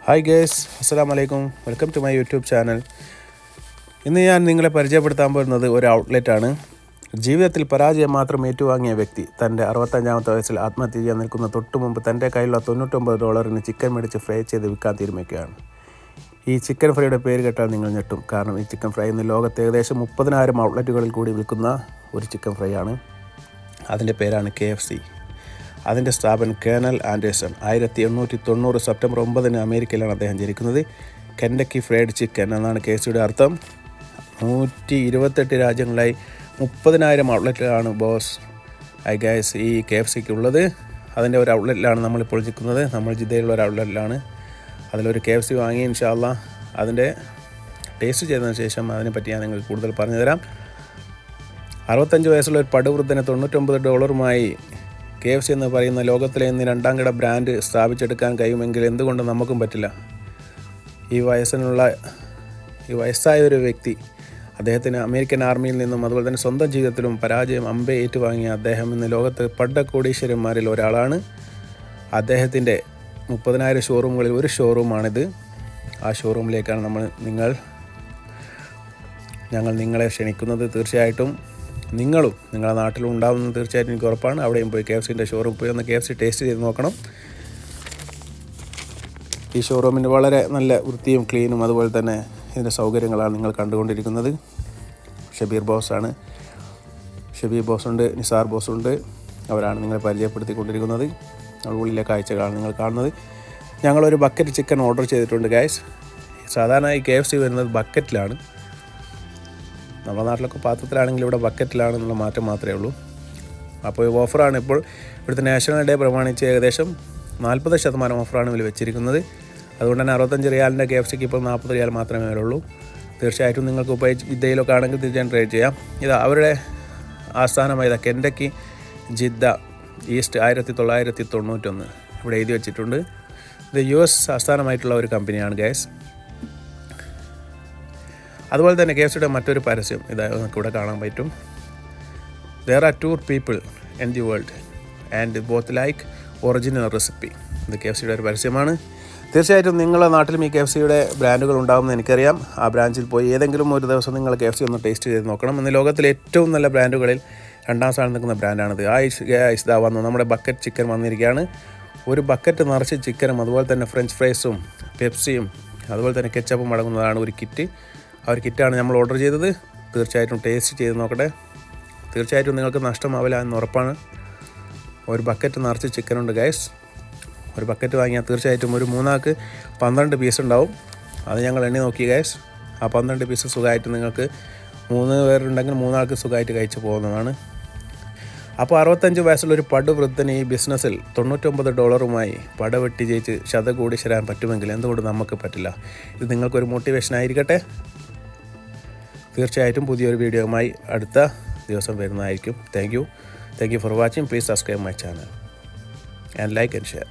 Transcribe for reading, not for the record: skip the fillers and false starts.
Hi guys, അസ്സലാമു അലൈക്കും. Welcome to my YouTube channel. ഇന്ന് ഞാൻ നിങ്ങളെ പരിചയപ്പെടുത്താൻ പോകുന്നത് ഒരു ഔട്ട്ലെറ്റാണ്. ജീവിതത്തിൽ പരാജയം മാത്രം ഏറ്റുവാങ്ങിയ വ്യക്തി തൻ്റെ 65-ാമത്തെ വയസ്സിൽ ആത്മഹത്യ ചെയ്യാൻ നിൽക്കുന്ന തൊട്ടു മുമ്പ് തൻ്റെ കയ്യിലുള്ള $99 ചിക്കൻ മേടിച്ച് ഫ്രൈ ചെയ്ത് വിൽക്കാൻ തീരുമാനിക്കുകയാണ്. ഈ ചിക്കൻ ഫ്രൈയുടെ പേര് കേട്ടാൽ നിങ്ങൾ ഞെട്ടും. കാരണം ഈ ചിക്കൻ ഫ്രൈ ഇന്ന് ലോകത്ത് ഏകദേശം 30,000 ഔട്ട്ലെറ്റുകളിൽ കൂടി വിൽക്കുന്ന ഒരു ചിക്കൻ ഫ്രൈ ആണ്. അതിൻ്റെ പേരാണ് KFC. അതിൻ്റെ സ്ഥാപകൻ കേണൽ ആൻഡേഴ്സൺ 1890 സെപ്റ്റംബർ 9 അമേരിക്കയിലാണ് അദ്ദേഹം ജനിക്കുന്നത്. കെൻഡക്കി ഫ്രൈഡ് ചിക്കൻ എന്നാണ് KFCയുടെ അർത്ഥം. 128 രാജ്യങ്ങളായി 30,000 ഔട്ട്ലെറ്റിലാണ് ബോസ് ഗൈസ് ഈ KFCക്ക് ഉള്ളത്. അതിൻ്റെ ഒരു ഔട്ട്ലെറ്റിലാണ് നമ്മളിപ്പോൾ നിൽക്കുന്നത്. നമ്മൾ ജിദ്ദയിലുള്ള ഒരു ഔട്ട്ലെറ്റിലാണ്. അതിലൊരു KFC വാങ്ങി ഇൻഷാ അല്ലാ അതിൻ്റെ ടേസ്റ്റ് ചെയ്തതിന് ശേഷം അതിനെപ്പറ്റി ഞാൻ നിങ്ങൾക്ക് കൂടുതൽ പറഞ്ഞു തരാം. 65 വയസ്സുള്ള ഒരു പടുവൃദ്ധന് $99 KFC എന്ന് പറയുന്ന ലോകത്തിലെ ഇന്ന് 2ാം കിട ബ്രാൻഡ് സ്ഥാപിച്ചെടുക്കാൻ കഴിയുമെങ്കിൽ എന്തുകൊണ്ട് നമുക്കും പറ്റില്ല? ഈ വയസ്സായ ഒരു വ്യക്തി, അദ്ദേഹത്തിന് അമേരിക്കൻ ആർമിയിൽ നിന്നും അതുപോലെ തന്നെ സ്വന്തം ജീവിതത്തിലും പരാജയം അമ്പെ ഏറ്റുവാങ്ങിയ അദ്ദേഹം ഇന്ന് ലോകത്ത് കോടീശ്വരന്മാരിൽ ഒരാളാണ്. അദ്ദേഹത്തിൻ്റെ 30,000 ഷോറൂമുകളിൽ ഒരു ഷോറൂമാണിത്. ആ ഷോറൂമിലേക്കാണ് ഞങ്ങൾ നിങ്ങളെ ക്ഷണിക്കുന്നത്. തീർച്ചയായിട്ടും നിങ്ങളും നിങ്ങളുടെ നാട്ടിലും ഉണ്ടാവുമെന്ന് തീർച്ചയായിട്ടും എനിക്ക് ഉറപ്പാണ്. അവിടെയും പോയി KFCൻ്റെ ഷോറൂം പോയി ഒന്ന് KFC ടേസ്റ്റ് ചെയ്ത് നോക്കണം. ഈ ഷോറൂമിന് വളരെ നല്ല വൃത്തിയും ക്ലീനും അതുപോലെ തന്നെ ഇതിൻ്റെ സൗകര്യങ്ങളാണ് നിങ്ങൾ കണ്ടുകൊണ്ടിരിക്കുന്നത്. ഷബീർ ബോസുണ്ട്, നിസാർ ബോസുണ്ട്. അവരാണ് നിങ്ങളെ പരിചയപ്പെടുത്തിക്കൊണ്ടിരിക്കുന്നത്. ഉള്ളിലെ കാഴ്ചകളാണ് നിങ്ങൾ കാണുന്നത്. ഞങ്ങളൊരു ബക്കറ്റ് ചിക്കൻ ഓർഡർ ചെയ്തിട്ടുണ്ട് ഗൈസ്. സാധാരണ ഈ KFC വരുന്നത് ബക്കറ്റിലാണ്. നമ്മുടെ നാട്ടിലൊക്കെ പാത്രത്തിലാണെങ്കിൽ ഇവിടെ ബക്കറ്റിലാണെന്നുള്ള മാറ്റം മാത്രമേ ഉള്ളൂ. അപ്പോൾ ഈ ഓഫറാണ് ഇപ്പോൾ ഇവിടുത്തെ നാഷണൽ ഡേ പ്രമാണിച്ച് ഏകദേശം 40% ഓഫറാണ് ഇതിൽ വെച്ചിരിക്കുന്നത്. അതുകൊണ്ട് തന്നെ 65 റിയാലിൻ്റെ KFCക്ക് ഇപ്പോൾ 40 റിയാൽ മാത്രമേ വരുള്ളൂ. തീർച്ചയായിട്ടും നിങ്ങൾക്ക് ഇപ്പോൾ ജിദ്ദയിലൊക്കെ ആണെങ്കിൽ തീർച്ചയായും ട്രൈ ചെയ്യാം. ഇത് അവരുടെ ആസ്ഥാനമായ കെൻഡക്കി ജിദ്ദ ഈസ്റ്റ് 1991 ഇവിടെ എഴുതി വെച്ചിട്ടുണ്ട്. ഇത് US ആസ്ഥാനമായിട്ടുള്ള ഒരു കമ്പനിയാണ് ഗൈസ്. അതുപോലെ തന്നെ KFCയുടെ മറ്റൊരു പരസ്യം നമുക്ക് ഇവിടെ കാണാൻ പറ്റും. There are 2 people in the world and both like original recipe. ഇത് KFCയുടെ ഒരു പരസ്യമാണ്. തീർച്ചയായിട്ടും നിങ്ങളുടെ നാട്ടിലും ഈ KFCയുടെ ബ്രാൻഡുകൾ ഉണ്ടാകുമെന്ന് എനിക്കറിയാം. ആ ബ്രാഞ്ചിൽ പോയി ഏതെങ്കിലും ഒരു ദിവസം നിങ്ങൾ KFC ഒന്ന് ടേസ്റ്റ് ചെയ്ത് നോക്കണം. ഇന്ന് ലോകത്തിലെ ഏറ്റവും നല്ല ബ്രാൻഡുകളിൽ 2ാം സ്ഥാനം നിൽക്കുന്ന ബ്രാൻഡാണിത്. ഇതാ വന്നു നമ്മുടെ ബക്കറ്റ് ചിക്കൻ വന്നിരിക്കുകയാണ്. ഒരു ബക്കറ്റ് നിറച്ച് ചിക്കനും അതുപോലെ തന്നെ ഫ്രഞ്ച് ഫ്രൈസും പെപ്സിയും അതുപോലെ തന്നെ കെച്ചപ്പും അടങ്ങുന്നതാണ് ഒരു കിറ്റ്. ആ ഒരു കിറ്റാണ് നമ്മൾ ഓർഡർ ചെയ്തത്. തീർച്ചയായിട്ടും ടേസ്റ്റ് ചെയ്ത് നോക്കട്ടെ. തീർച്ചയായിട്ടും നിങ്ങൾക്ക് നഷ്ടമാവില്ല എന്ന് ഉറപ്പാണ്. ഒരു ബക്കറ്റ് നിറച്ച് ചിക്കനുണ്ട് ഗൈസ്. ഒരു ബക്കറ്റ് വാങ്ങിയാൽ തീർച്ചയായിട്ടും ഒരു 3 ആൾക്ക് 12 പീസ് ഉണ്ടാവും. അത് ഞങ്ങൾ എണ്ണി നോക്കി ഗൈസ്. ആ 12 പീസ് സുഖമായിട്ട് നിങ്ങൾക്ക് 3 പേരുണ്ടെങ്കിൽ 3 ആൾക്ക് സുഖമായിട്ട് കഴിച്ച് പോകുന്നതാണ്. അപ്പോൾ 65 വയസ്സുള്ളൊരു പടുവൃദ്ധന് ഈ ബിസിനസ്സിൽ $99 പടവെട്ടി ജയിച്ച് ശതകോടീശ്വരാൻ പറ്റുമെങ്കിൽ എന്തുകൊണ്ട് നമുക്ക് പറ്റില്ല? ഇത് നിങ്ങൾക്കൊരു മോട്ടിവേഷൻ ആയിരിക്കട്ടെ. തീർച്ചയായിട്ടും പുതിയൊരു വീഡിയോയുമായി അടുത്ത ദിവസം വരുന്നതായിരിക്കും. Thank you for watching. Please subscribe my channel and like and share.